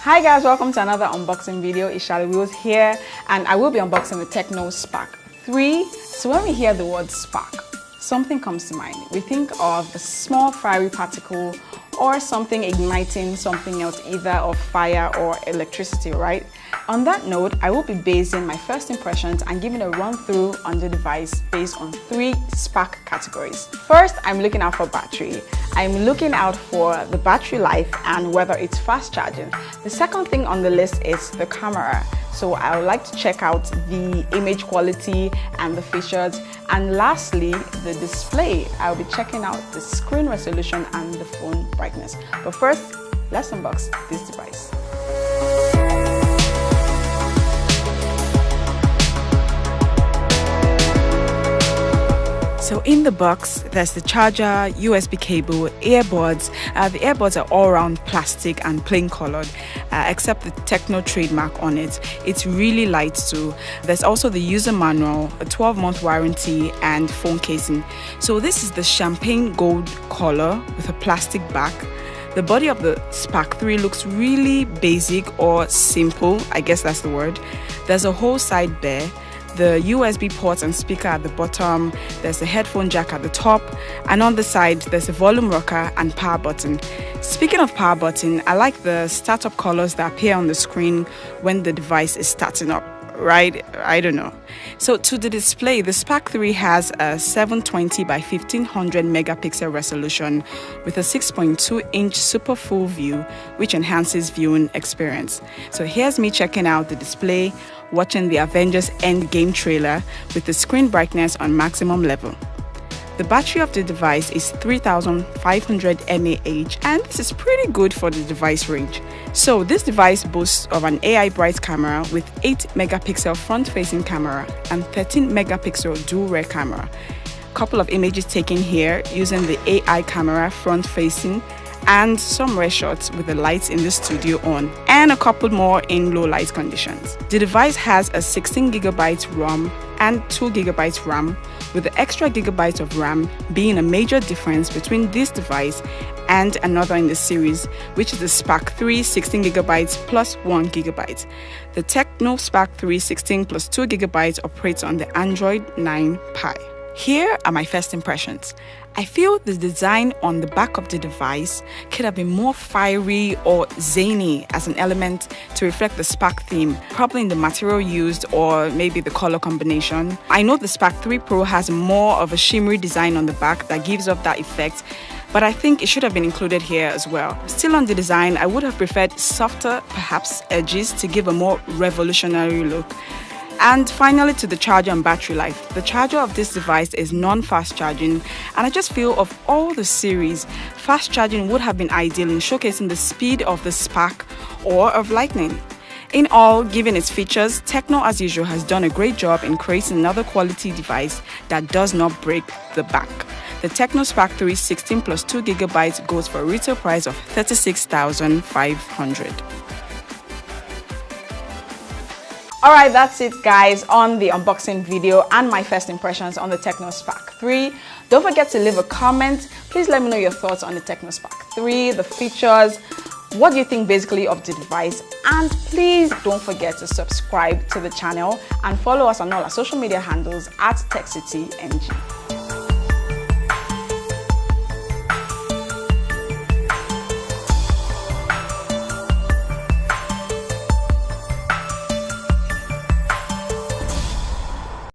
Hi guys, welcome to another unboxing video. It's Charlie Wheels here, and I will be unboxing the Techno Spark 3. So when we hear the word spark, something comes to mind. We think of a small fiery particle or something igniting something else, either of fire or electricity, right? On that note, I will be basing my first impressions and giving a run through on the device based on 3 spark categories. First, I'm looking out for battery. I'm looking out for the battery life and whether it's fast charging. The second thing on the list is the camera. So I would like to check out the image quality and the features. And lastly, the display. I'll be checking out the screen resolution and the phone brightness. But first, let's unbox this device. So in the box, there's the charger, USB cable, earbuds. The earbuds are all around plastic and plain colored, except the Techno trademark on it. It's really light too. There's also the user manual, a 12-month warranty, and phone casing. So this is the champagne gold color with a plastic back. The body of the Spark 3 looks really basic or simple, I guess that's the word. There's a whole side bare. The USB ports and speaker at the bottom, there's a headphone jack at the top, and on the side there's a volume rocker and power button. Speaking of power button, I like the startup colors that appear on the screen when the device is starting up, right? I don't know. So to the display, the Spark 3 has a 720 by 1500 megapixel resolution with a 6.2-inch super full view, which enhances viewing experience. So here's me checking out the display, watching the Avengers Endgame trailer with the screen brightness on maximum level. The battery of the device is 3500 mAh, and this is pretty good for the device range. So this device boasts of an AI bright camera with 8 megapixel front-facing camera and 13 megapixel dual rear camera. Couple of images taken here using the AI camera front-facing, and some rare shots with the lights in the studio on, and a couple more in low light conditions. The device has a 16GB ROM and 2GB RAM, with the extra gigabyte of RAM being a major difference between this device and another in the series, which is the Spark 3 16GB plus 1GB. The Techno Spark 3 16 plus 2GB operates on the Android 9 Pie. Here are my first impressions. I feel the design on the back of the device could have been more fiery or zany as an element to reflect the Spark theme, probably in the material used or maybe the color combination. I know the Spark 3 Pro has more of a shimmery design on the back that gives off that effect, but I think it should have been included here as well. Still on the design, I would have preferred softer, perhaps, edges to give a more revolutionary look. And finally, to the charger and battery life. The charger of this device is non-fast charging, and I just feel of all the series, fast charging would have been ideal in showcasing the speed of the Spark or of Lightning. In all, given its features, Techno as usual has done a great job in creating another quality device that does not break the bank. The Techno Spark 3 16 plus 2GB goes for a retail price of $36,500. Alright, that's it guys on the unboxing video and my first impressions on the Techno Spark 3. Don't forget to leave a comment. Please let me know your thoughts on the Techno Spark 3, the features, what do you think basically of the device, and please don't forget to subscribe to the channel and follow us on all our social media handles at TechCityNG.